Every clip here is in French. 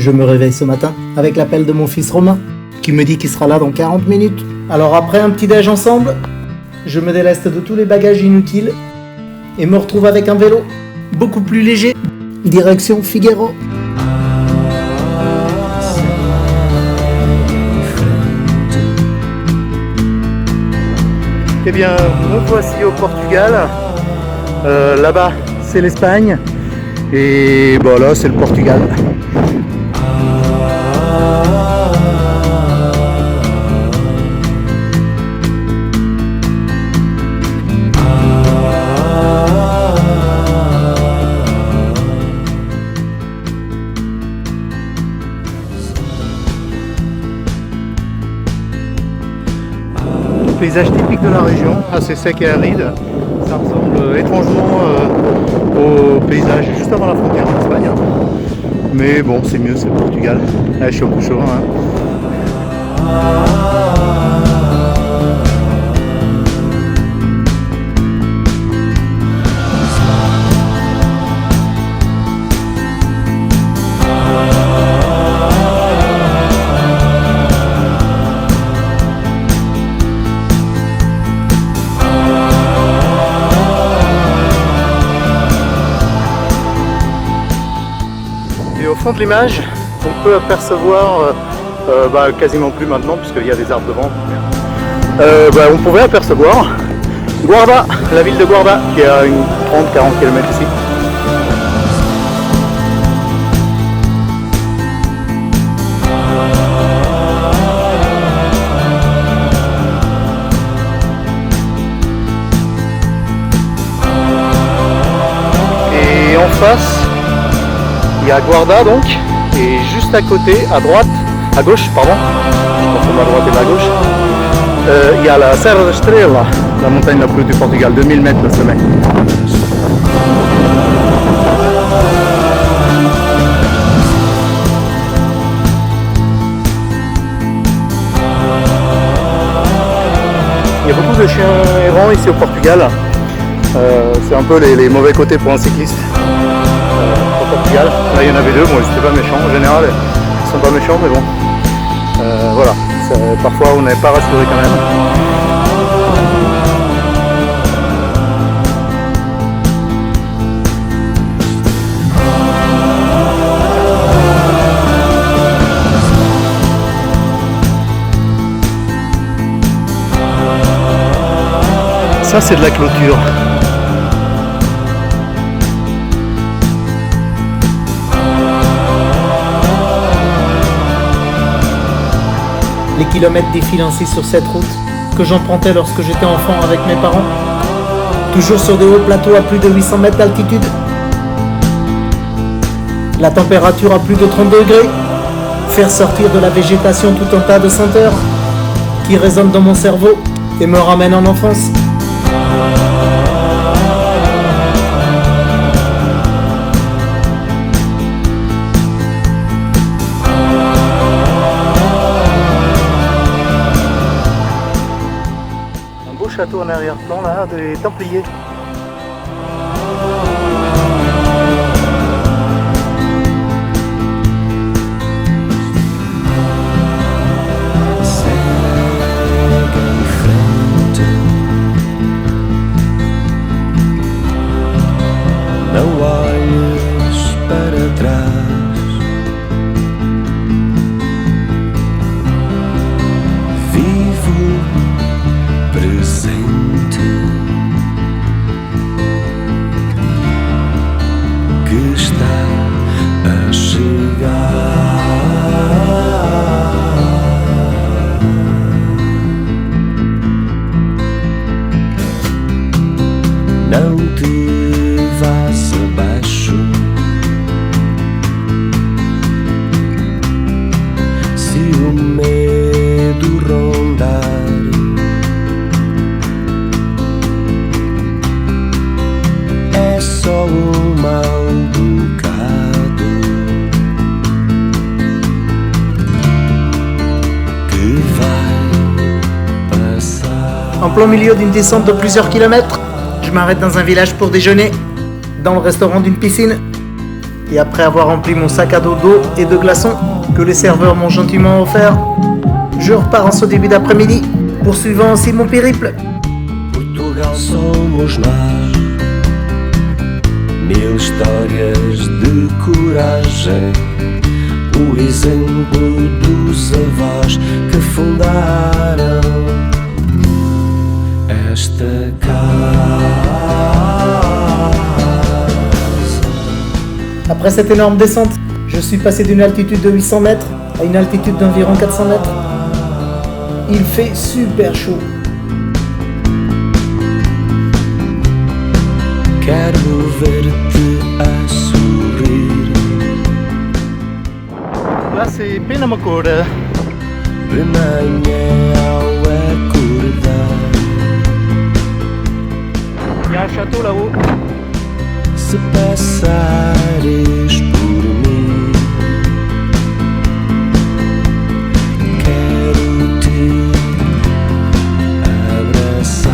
Je me réveille ce matin avec l'appel de mon fils Romain, qui me dit qu'il sera là dans 40 minutes. Alors après un petit déj ensemble, je me déleste de tous les bagages inutiles et me retrouve avec un vélo beaucoup plus léger, direction Figueiro. Eh bien, nous voici au Portugal. Là-bas, c'est l'Espagne. Et bon, là, c'est le Portugal. Paysage typique de la région, assez sec et aride. Ça ressemble étrangement au paysage juste avant la frontière en Espagne. Mais bon, c'est mieux, c'est le Portugal. Là, je suis au Coucherin. Au fond de l'image, on peut apercevoir, quasiment plus maintenant puisqu'il y a des arbres devant, on pouvait apercevoir Guarda, la ville de Guarda qui est à une 30-40 km ici. Et en face, il y a Guarda donc, et juste à côté, à gauche, pardon, je confonds la droite et la gauche, il y a la Serra da Estrela, la montagne la plus haute du Portugal, 2000 mètres de sommet. Il y a beaucoup de chiens errants ici au Portugal, c'est un peu les mauvais côtés pour un cycliste. Portugal. Là il y en avait deux, bon ils étaient pas méchants en général, ils sont pas méchants mais bon, voilà, parfois on n'est pas rassuré quand même. Ça c'est de la clôture. Les kilomètres défilent ainsi sur cette route que j'empruntais lorsque j'étais enfant avec mes parents. Toujours sur de hauts plateaux à plus de 800 mètres d'altitude. La température à plus de 30 degrés. Faire sortir de la végétation tout un tas de senteurs qui résonnent dans mon cerveau et me ramènent en enfance. Château en arrière-plan là, des Templiers. Não olhes para trás, vivo presente que está a chegar. Não te vás abaixo, se o medo rondar. É só mal bocado que vai passar. En plein milieu d'une descente de plusieurs kilomètres, je m'arrête dans un village pour déjeuner, dans le restaurant d'une piscine. Et après avoir rempli mon sac à dos d'eau et de glaçons que les serveurs m'ont gentiment offert, je repars en ce début d'après-midi, poursuivant ainsi mon périple. Portugal somos nós, mil histórias de coragem, o exemplo dos avós que fundaram esta casa. Après cette énorme descente, je suis passé d'une altitude de 800 mètres à une altitude d'environ 400 mètres. Il fait super chaud. Quero ver-te a sorrir. Là c'est Penamacor. De manhã ao acordar, Il y a un château là-haut. se passares por mim, quero-te abraçar.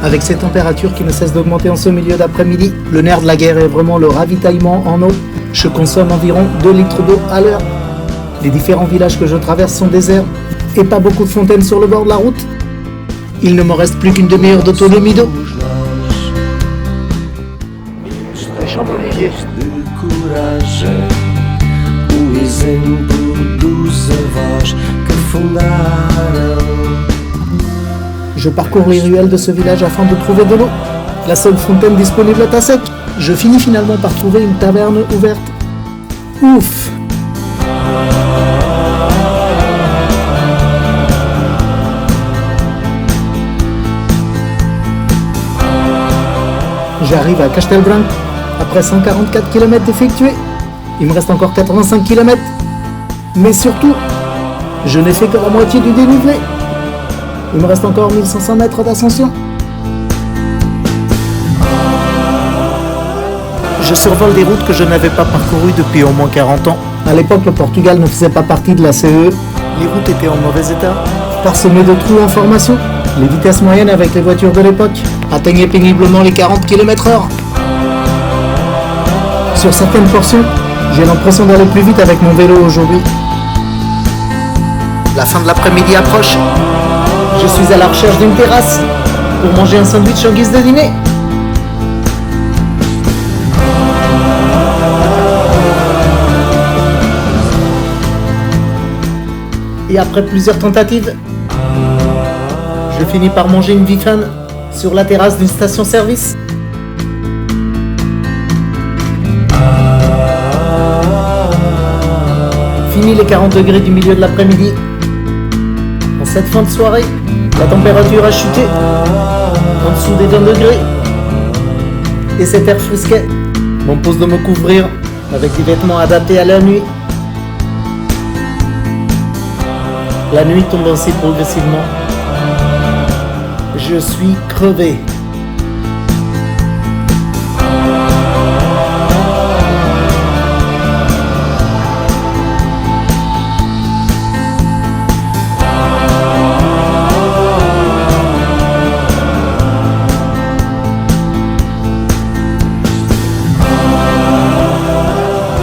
Avec ces températures qui ne cessent d'augmenter en ce milieu d'après-midi, le nerf de la guerre est vraiment le ravitaillement en eau. Je consomme environ 2 litres d'eau à l'heure. Les différents villages que je traverse sont déserts et pas beaucoup de fontaines sur le bord de la route. Il ne me reste plus qu'une demi-heure d'autonomie d'eau. Les champs d'oliviers. De coragem, o exemplo dos avós que fundaram. Je parcours les ruelles de ce village afin de trouver de l'eau. La seule fontaine disponible est à sec. Je finis finalement par trouver une taverne ouverte. Ouf! J'arrive à Castelbranco après 144 km effectués. Il me reste encore 85 km. Mais surtout, je n'ai fait que la moitié du dénivelé. Il me reste encore 1500 mètres d'ascension. Je survole des routes que je n'avais pas parcourues depuis au moins 40 ans. À l'époque, le Portugal ne faisait pas partie de la CE. Les routes étaient en mauvais état, parsemées de trous en formation. Les vitesses moyennes avec les voitures de l'époque atteignaient péniblement les 40 km/h. Sur certaines portions, j'ai l'impression d'aller plus vite avec mon vélo aujourd'hui. La fin de l'après-midi approche. Je suis à la recherche d'une terrasse pour manger un sandwich en guise de dîner. Et après plusieurs tentatives, je finis par manger une bifane sur la terrasse d'une station-service. Fini les 40 degrés du milieu de l'après-midi. En cette fin de soirée, la température a chuté en dessous des 20 degrés. Et cet air frisquet m'impose de me couvrir avec des vêtements adaptés à la nuit. La nuit tombe ainsi progressivement. Je suis crevé.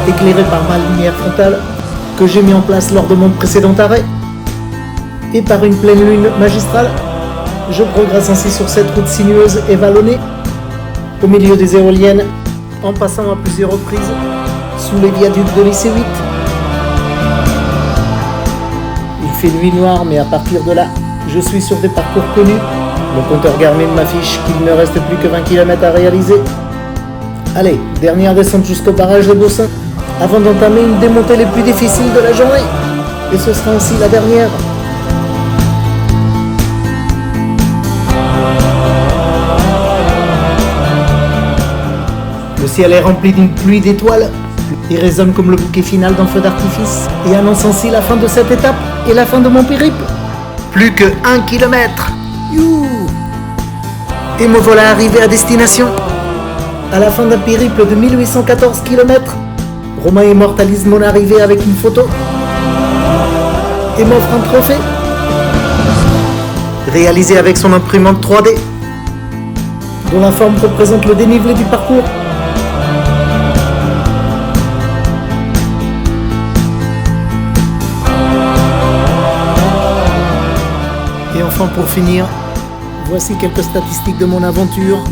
Éclairé par ma lumière frontale que j'ai mis en place lors de mon précédent arrêt et par une pleine lune magistrale, je progresse ainsi sur cette route sinueuse et vallonnée au milieu des éoliennes en passant à plusieurs reprises sous les viaducs de l'IC8. Il fait nuit noire, mais à partir de là, je suis sur des parcours connus. Mon compteur Garmin m'affiche qu'il ne reste plus que 20 km à réaliser. Allez, dernière descente jusqu'au barrage de Bossin avant d'entamer une des montées les plus difficiles de la journée. Et ce sera ainsi la dernière. Le ciel est rempli d'une pluie d'étoiles. Il résonne comme le bouquet final d'un feu d'artifice et annonce ainsi la fin de cette étape et la fin de mon périple. Plus que 1 km. Youh! Et me voilà arrivé à destination. À la fin d'un périple de 1814 km, Romain immortalise mon arrivée avec une photo et m'offre un trophée réalisé avec son imprimante 3D dont la forme représente le dénivelé du parcours. enfants, pour finir, voici quelques statistiques de mon aventure.